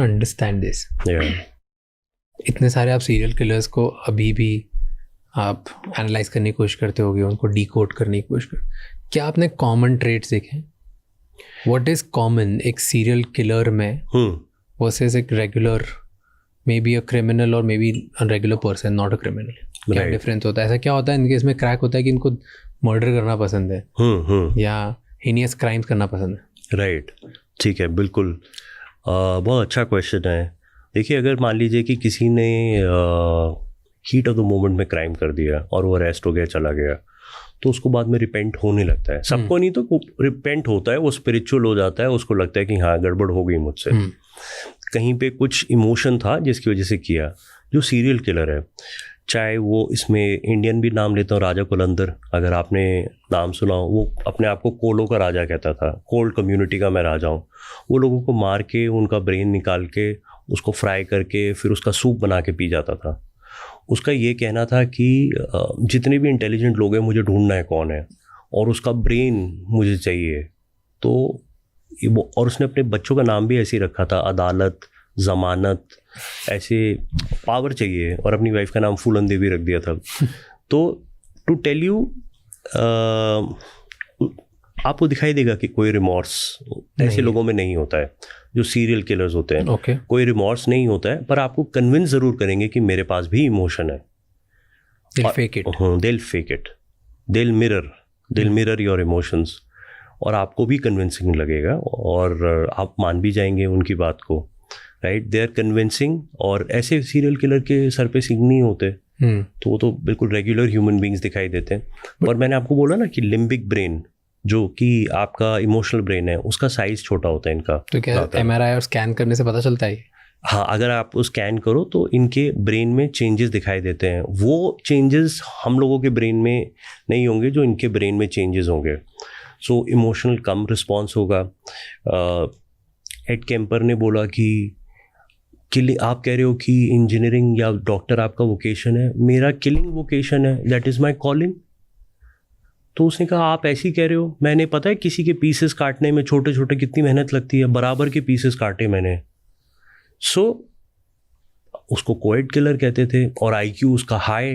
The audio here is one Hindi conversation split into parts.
Understand this. इतने सारे आप सीरियल किलर्स को अभी भी आप एनालाइज करने की कोशिश करते होगे, उनको डिकोड करने की कोशिश कर, क्या आपने कॉमन ट्रेट्स देखे? व्हाट इज कॉमन एक सीरियल किलर में वर्सेस एक regular, may be a criminal और may be a regular person not a criminal? क्या डिफरेंस होता है? ऐसा क्या होता है इनके इसमें क्रैक होता है कि इनको मर्डर करना पसंद है या हीनियस क्राइम्स करना पसंद है? राइट, ठीक है, बिल्कुल। बहुत अच्छा क्वेश्चन है। देखिए, अगर मान लीजिए कि किसी ने हीट ऑफ द मोमेंट में क्राइम कर दिया और वो अरेस्ट हो गया, चला गया, तो उसको बाद में रिपेंट होने लगता है। सबको नहीं तो रिपेंट होता है, वो स्पिरिचुअल हो जाता है, उसको लगता है कि हाँ गड़बड़ हो गई मुझसे, कहीं पे कुछ इमोशन था जिसकी वजह से किया। जो सीरियल किलर है, चाहे वो इसमें इंडियन भी नाम लेता हूँ, राजा कुलंदर, अगर आपने नाम सुना हो, वो अपने आप को कोलों का राजा कहता था, कोल्ड कम्युनिटी का मैं राजा हूँ। वो लोगों को मार के उनका ब्रेन निकाल के उसको फ्राई करके फिर उसका सूप बना के पी जाता था। उसका ये कहना था कि जितने भी इंटेलिजेंट लोग हैं मुझे ढूंढना है कौन है और उसका ब्रेन मुझे चाहिए। तो वो, और उसने अपने बच्चों का नाम भी ऐसे ही रखा था, अदालत, जमानत, ऐसे पावर चाहिए, और अपनी वाइफ का नाम फूलन देवी रख दिया था। तो टू टेल यू, आपको दिखाई देगा कि कोई रिमॉर्स ऐसे लोगों में नहीं होता है जो सीरियल किलर्स होते हैं। कोई रिमॉर्स नहीं होता है, पर आपको कन्विंस ज़रूर करेंगे कि मेरे पास भी इमोशन है। They'll fake it. They'll fake it. They'll mirror your emotions, और आपको भी कन्विंसिंग लगेगा और आप मान भी जाएंगे उनकी बात को, राइट? They are convincing. और ऐसे सीरियल किलर के सर पे सींग नहीं होते, तो वो तो बिल्कुल रेगुलर ह्यूमन बींग्स दिखाई देते हैं। और मैंने आपको बोला ना कि लिम्बिक ब्रेन, जो कि आपका इमोशनल ब्रेन है, उसका साइज छोटा होता है इनका। तो क्या MRI और स्कैन करने से पता चलता है? हाँ, अगर आप स्कैन करो तो इनके ब्रेन में चेंजेस दिखाई देते हैं। वो चेंजेस हम लोगों के ब्रेन में नहीं होंगे जो इनके ब्रेन में चेंजेस होंगे। सो इमोशनल कम रिस्पॉन्स होगा। एड कैम्पर ने बोला कि आप कह रहे हो कि इंजीनियरिंग या डॉक्टर आपका वोकेशन है, मेरा किलिंग वोकेशन है, दैट इज़ माई कॉलिंग। तो उसने कहा आप ऐसे ही कह रहे हो, मैंने पता है किसी के पीसेस काटने में छोटे छोटे कितनी मेहनत लगती है, बराबर के पीसेस काटे मैंने। सो उसको कोएड किलर कहते थे, और IQ उसका हाई,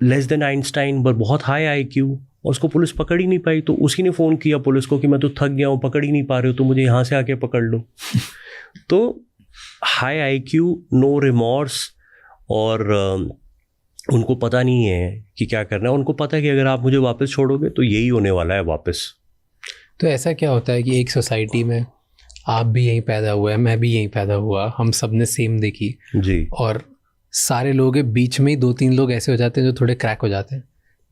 लेस देन आइंस्टाइन पर बहुत हाई IQ, और उसको पुलिस पकड़ ही नहीं पाई। तो उसी ने फ़ोन किया पुलिस को कि मैं तो थक गया हूँ, पकड़ ही नहीं पा रहे हो, तो मुझे यहाँ से आके पकड़ लो। तो हाई IQ, नो रिमॉर्स, और उनको पता नहीं है कि क्या करना है। उनको पता है कि अगर आप मुझे वापस छोड़ोगे तो यही होने वाला है वापस। तो ऐसा क्या होता है कि एक सोसाइटी में आप भी यहीं पैदा हुआ है, मैं भी यहीं पैदा हुआ, हम सब ने सेम देखी जी, और सारे लोग के बीच में ही 2-3 लोग ऐसे हो जाते हैं जो थोड़े क्रैक हो जाते हैं?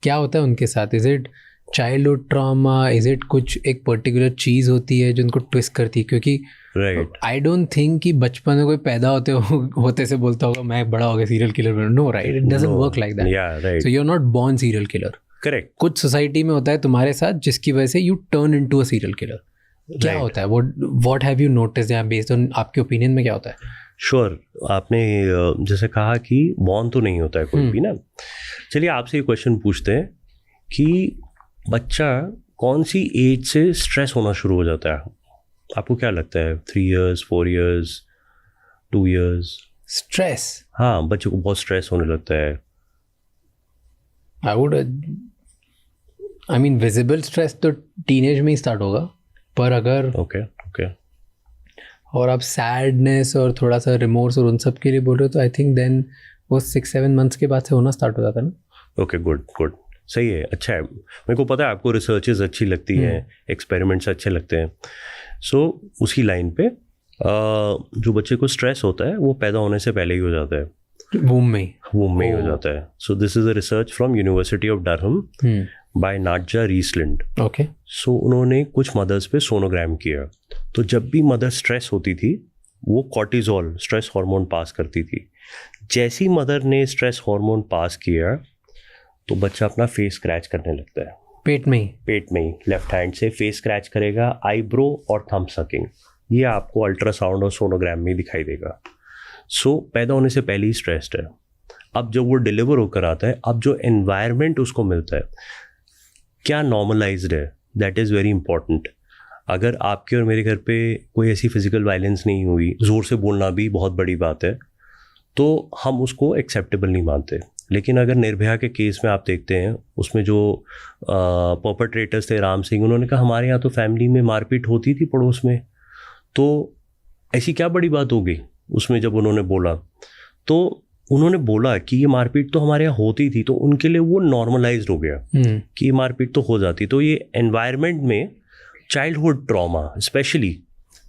क्या होता है उनके साथ? Is it childhood trauma? Is it कुछ एक पर्टिकुलर चीज़ होती है जो उनको ट्विस्ट करती है? क्योंकि आई डोंट थिंक कि बचपन में कोई पैदा होते से बोलता होगा मैं बड़ा हो गया सीरियल किलर बनूं। No, right? It doesn't work like that. So you are not born serial killer. Correct. कुछ सोसाइटी में होता है तुम्हारे साथ जिसकी वजह से you turn into a serial killer. क्या होता है? What have you noticed? या बेस्ड ऑन आपके ओपिनियन में क्या होता है? श्योर, आपने जैसे कहा कि बॉर्न तो नहीं होता है कोई भी ना। चलिए आपसे ये क्वेश्चन पूछते हैं कि बच्चा कौन सी एज से स्ट्रेस होना शुरू हो जाता है? आपको क्या लगता है? 3 years, 4 years, 2 years? स्ट्रेस? हाँ, बच्चे को बहुत स्ट्रेस होने लगता है। आई मीन विजिबल स्ट्रेस तो टीनेज में ही स्टार्ट होगा, पर अगर ओके और आप सैडनेस और थोड़ा सा रिमोर्स और उन सब के लिए बोल रहे हो तो आई थिंक देन वो 6-7 months के बाद से होना स्टार्ट हो जाता है ना। ओके, गुड, सही है, अच्छा है। मेरे को पता है आपको रिसर्चेस अच्छी लगती हैं, एक्सपेरिमेंट्स अच्छे लगते हैं। सो उसी लाइन पे जो बच्चे को स्ट्रेस होता है वो पैदा होने से पहले ही हो जाता है, वूम में ही हो जाता है। So this is a research from University of Durham by Nadja Reissland. Okay. सो उन्होंने कुछ मदर्स पे सोनोग्राम किया, तो जब भी मदर स्ट्रेस होती थी वो कॉर्टिजोल स्ट्रेस हार्मोन पास करती थी। जैसी मदर ने स्ट्रेस हार्मोन पास किया तो बच्चा अपना फेस स्क्रैच करने लगता है, पेट में ही लेफ्ट हैंड से फेस स्क्रैच करेगा, आईब्रो और थंब सकिंग। ये आपको अल्ट्रासाउंड और सोनोग्राम में दिखाई देगा। सो पैदा होने से पहले ही स्ट्रेस्ड है। अब जब वो डिलीवर होकर आता है, अब जो एनवायरनमेंट उसको मिलता है क्या नॉर्मलाइज्ड है, दैट इज़ वेरी इंपॉर्टेंट। अगर आपके और मेरे घर पे कोई ऐसी फिजिकल वायलेंस नहीं हुई, ज़ोर से बोलना भी बहुत बड़ी बात है, तो हम उसको एक्सेप्टेबल नहीं मानते। लेकिन अगर निर्भया के केस में आप देखते हैं, उसमें जो परपेट्रेटर्स थे राम सिंह, उन्होंने कहा हमारे यहाँ तो फैमिली में मारपीट होती थी पड़ोस में, तो ऐसी क्या बड़ी बात हो गई उसमें। जब उन्होंने बोला तो उन्होंने बोला कि ये मारपीट तो हमारे यहाँ होती थी, तो उनके लिए वो नॉर्मलाइज्ड हो गया कि ये मारपीट तो हो जाती। तो ये एनवायरनमेंट में चाइल्डहुड ट्रॉमा, स्पेशली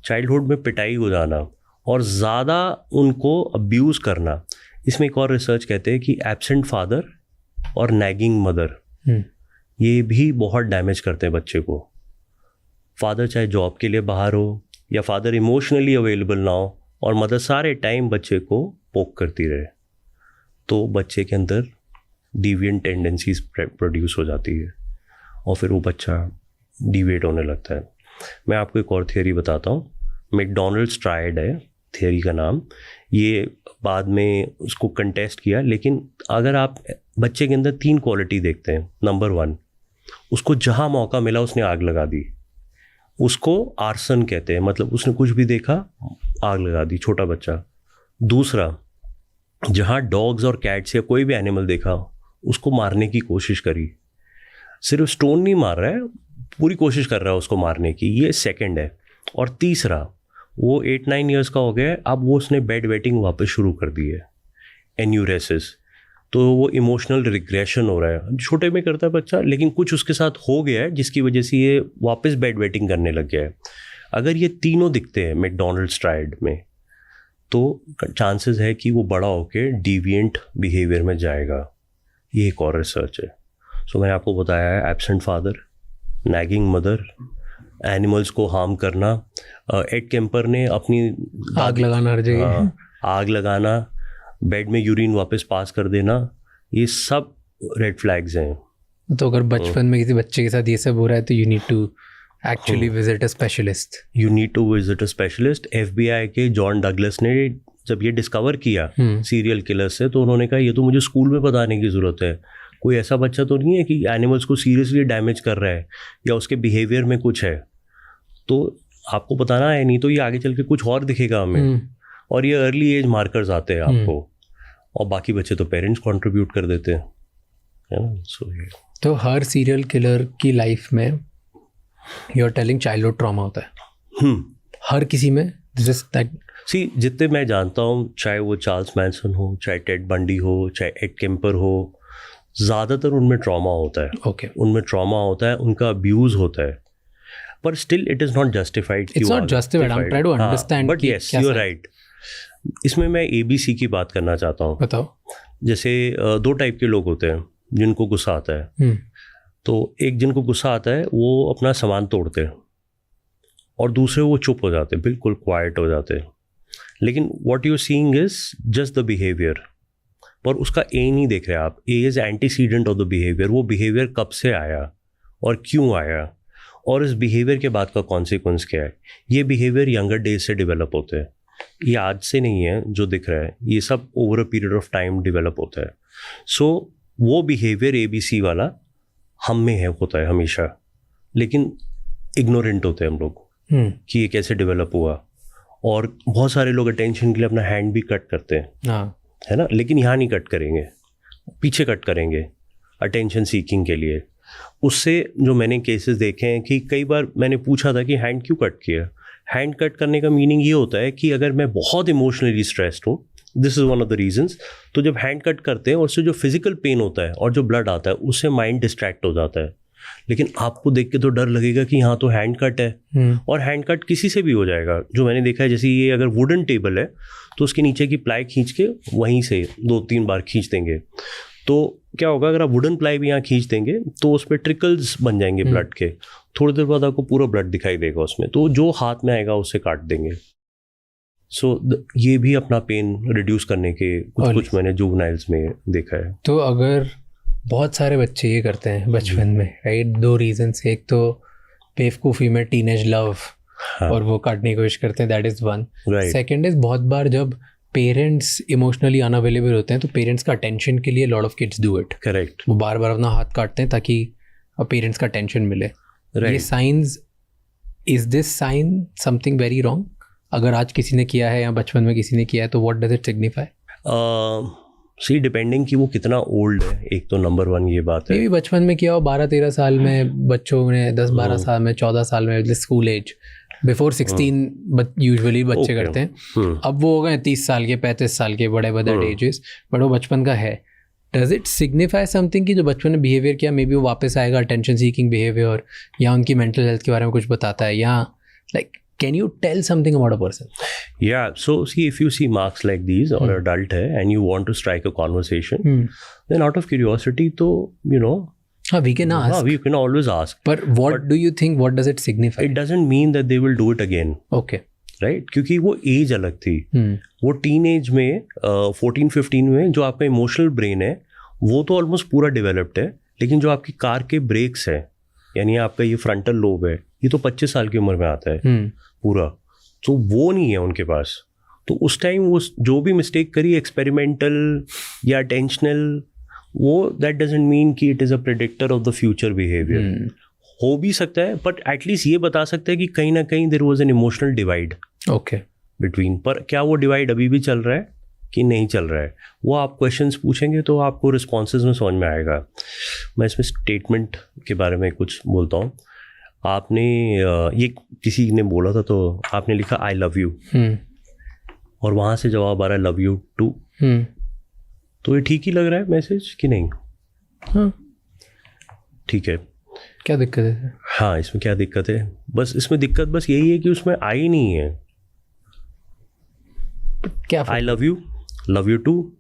चाइल्डहुड में पिटाई हो जाना और ज़्यादा उनको अब्यूज़ करना, इसमें एक और रिसर्च कहते हैं कि एब्सेंट फादर और नैगिंग मदर, ये भी बहुत डैमेज करते हैं बच्चे को। फादर चाहे जॉब के लिए बाहर हो या फादर इमोशनली अवेलेबल ना हो और मदर सारे टाइम बच्चे को पोक करती रहे, तो बच्चे के अंदर डिविएंट टेंडेंसीज प्रोड्यूस हो जाती है और फिर वो बच्चा डिविएट होने लगता है। मैं आपको एक और थियरी बताता हूँ, मैकडॉनल्ड्स ट्रायड है थियरी का नाम। ये बाद में उसको कंटेस्ट किया, लेकिन अगर आप बच्चे के अंदर 3 क्वालिटी देखते हैं। नंबर 1, उसको जहाँ मौका मिला उसने आग लगा दी, उसको आर्सन कहते हैं, मतलब उसने कुछ भी देखा आग लगा दी, छोटा बच्चा। दूसरा, जहाँ डॉग्स और कैट्स या कोई भी एनिमल देखा उसको मारने की कोशिश करी, सिर्फ स्टोन नहीं मार रहा है, पूरी कोशिश कर रहा है उसको मारने की, ये सेकंड है। और तीसरा, वो 8-9 ईयर्स का हो गया है, अब वो उसने बेड वेटिंग वापस शुरू कर दी है, एन्यूरेसिस। तो वो इमोशनल रिग्रेशन हो रहा है, छोटे में करता है बच्चा, लेकिन कुछ उसके साथ हो गया है जिसकी वजह से ये वापस बेड वेटिंग करने लग गया है। अगर ये तीनों दिखते हैं मैकडॉनल्ड्स ट्रायड में, तो चांसेस है कि वो बड़ा होके डिविएंट बिहेवियर में जाएगा। ये एक और रिसर्च है। सो मैंने आपको बताया है absent father, nagging mother, animals को हार्म करना। एड केम्पर ने अपनी आग लगाना हर जगह, आग लगाना, बेड में यूरिन वापस पास कर देना, ये सब रेड फ्लैग्स हैं। तो अगर बचपन में किसी बच्चे के साथ ये सब हो रहा है तो you need to actually visit a specialist. You need to visit a specialist. FBI के जॉन डगलस ने जब ये डिस्कवर किया सीरियल किलर से, तो उन्होंने कहा ये तो मुझे स्कूल में बताने की ज़रूरत है। कोई ऐसा बच्चा तो नहीं है कि एनिमल्स को सीरियसली डैमेज कर रहा है या उसके बिहेवियर में कुछ है, तो आपको बताना है, नहीं तो ये आगे चल के कुछ और दिखेगा हमें। और ये अर्ली एज मार्कर्स आते हैं आपको, और बाकी बच्चे तो पेरेंट्स कंट्रीब्यूट कर देते हैं, है ना। सो ये तो हर सीरियल किलर की लाइफ में you are telling childhood trauma होता है हर किसी में। सी जितने मैं जानता हूँ, चाहे वो चार्ल्स मैनसन हो, चाहे टेड बंडी हो, चाहे एड केम्पर हो, ज़्यादातर उनमें ट्रॉमा होता है। ओके, उनमें ट्रॉमा होता है, उनका अब्यूज़ होता है, पर still it is not justified. It's not justified, I am trying to understand. But yes, you are right. इसमें मैं ABC की बात करना चाहता हूँ। बताओ। जैसे 2 टाइप के लोग होते हैं जिनको गुस्सा आता है। तो एक जिनको गुस्सा आता है वो अपना सामान तोड़ते हैं, और दूसरे वो चुप हो जाते हैं, बिल्कुल क्वाइट हो जाते हैं। लेकिन what you seeing is just the behaviour, पर उसका ए नहीं देख रहे आप। A is antecedent of the behaviour. वो बिहेवियर कब से आया और क्यों आया, और इस बिहेवियर के बाद का कॉन्सिक्वेंस क्या है। ये बिहेवियर यंगर डेज से डेवलप होते हैं, ये आज से नहीं है जो दिख रहा है, ये सब over a period of time develop होता है। सो वो बिहेवियर ABC वाला हम में है, होता है हमेशा, लेकिन इग्नोरेंट होते हैं हम लोग कि ये कैसे डेवलप हुआ। और बहुत सारे लोग अटेंशन के लिए अपना हैंड भी कट करते हैं, है ना, लेकिन यहाँ नहीं कट करेंगे, पीछे कट करेंगे अटेंशन सीकिंग के लिए। उससे जो मैंने केसेस देखे हैं कि कई बार मैंने पूछा था कि हैंड क्यों कट किया। हैंड कट करने का मीनिंग ये होता है कि अगर मैं बहुत इमोशनली स्ट्रेस्ड हूँ, this is one of the reasons. तो जब हैंड कट करते हैं, उससे जो फिजिकल पेन होता है और जो ब्लड आता है, उससे माइंड डिस्ट्रैक्ट हो जाता है। लेकिन आपको देख के तो डर लगेगा कि यहाँ तो हैंड कट है, और हैंड कट किसी से भी हो जाएगा। जो मैंने देखा है, जैसे ये अगर वुडन टेबल है तो उसके नीचे की प्लाई खींच के वहीं से 2-3 बार खींच देंगे, तो क्या होगा, अगर आप वुडन प्लाई भी यहाँ खींच देंगे तो उस पर ट्रिकल्स बन जाएंगे ब्लड के। थोड़ी देर बाद आपको पूरा ब्लड दिखाई देगा उसमें, तो जो हाथ में आएगा उससे काट देंगे। सो ये भी अपना पेन रिड्यूस करने के कुछ मैंने जुवेनाइल्स में देखा है। तो अगर बहुत सारे बच्चे ये करते हैं बचपन में, राइट, 2 रीजन से, एक तो बेवकूफ़ी में टीनेज लव, और वो काटने की कोशिश करते हैं, that is one. Second is बहुत बार जब पेरेंट्स इमोशनली अनअवेलेबल होते हैं तो पेरेंट्स का अटेंशन के लिए lot of kids do it. Correct. वो बार बार अपना हाथ काटते हैं ताकि पेरेंट्स का अटेंशन मिले। ये science is this sign something very wrong? अगर आज किसी ने किया है या बचपन में किसी ने किया है तो what does it signify? See depending कि वो कितना ओल्ड है, एक तो नंबर वन ये बात है। मे भी बचपन में किया हो, 12-13 साल में बच्चों ने, 10-12 साल में, 14 साल में, स्कूल एज, बिफोर 16 यूजुअली बच्चे करते हैं। अब वो हो गए 30 साल के, 35 साल के, बड़े बड़े एजेस, बट वो बचपन का है। डज इट सिग्निफाई समथिंग कि जो बचपन में बिहेवियर किया मे बी वो वापस आएगा, अटेंशन सीकिंग बिहेवियर, या उनकी मेंटल हेल्थ के बारे में कुछ बताता है, या like can you tell something about a person? Yeah, so see, if you see marks like these or adult hai and you want to strike a conversation, then out of curiosity, to you know, we can ask. We can always ask. But what do you think? What does it signify? It doesn't mean that they will do it again. Okay. Right? क्योंकि वो एज अलग थी। वो टीन एज में 14-15 में जो आपका इमोशनल ब्रेन है वो तो ऑलमोस्ट पूरा डेवलप्ड है, लेकिन जो आपकी कार के ब्रेक्स है, यानी आपका ये फ्रंटल लोब है, ये तो 25 साल की उम्र में आता है पूरा, तो वो नहीं है उनके पास। तो उस टाइम वो जो भी मिस्टेक करी एक्सपेरिमेंटल या अटेंशनल, वो दैट डजंट मीन कि it is a predictor of the future behaviour. हो भी सकता है, बट एटलीस्ट ये बता सकता है कि कहीं ना कहीं there was an emotional divide between. पर क्या वो डिवाइड अभी भी चल रहा है कि नहीं चल रहा है, वो आप क्वेश्चंस पूछेंगे तो आपको रिस्पॉन्सेज में समझ में आएगा। मैं इसमें स्टेटमेंट के बारे में कुछ बोलता हूँ। आपने ये किसी ने बोला था, तो आपने लिखा आई लव यू, और वहाँ से जवाब आ रहा है लव यू टू, तो ये ठीक ही लग रहा है मैसेज कि नहीं? हाँ, ठीक है, क्या दिक्कत है? हाँ, इसमें क्या दिक्कत है? बस इसमें दिक्कत बस यही है कि उसमें आई नहीं है। क्या आई लव यू टू।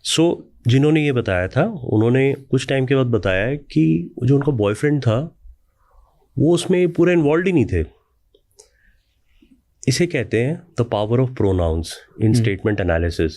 सो जिन्होंने ये बताया था उन्होंने कुछ टाइम के बाद बताया कि जो उनका बॉयफ्रेंड था वो उसमें पूरा इन्वॉल्व ही नहीं थे। इसे कहते हैं the power of pronouns in statement analysis.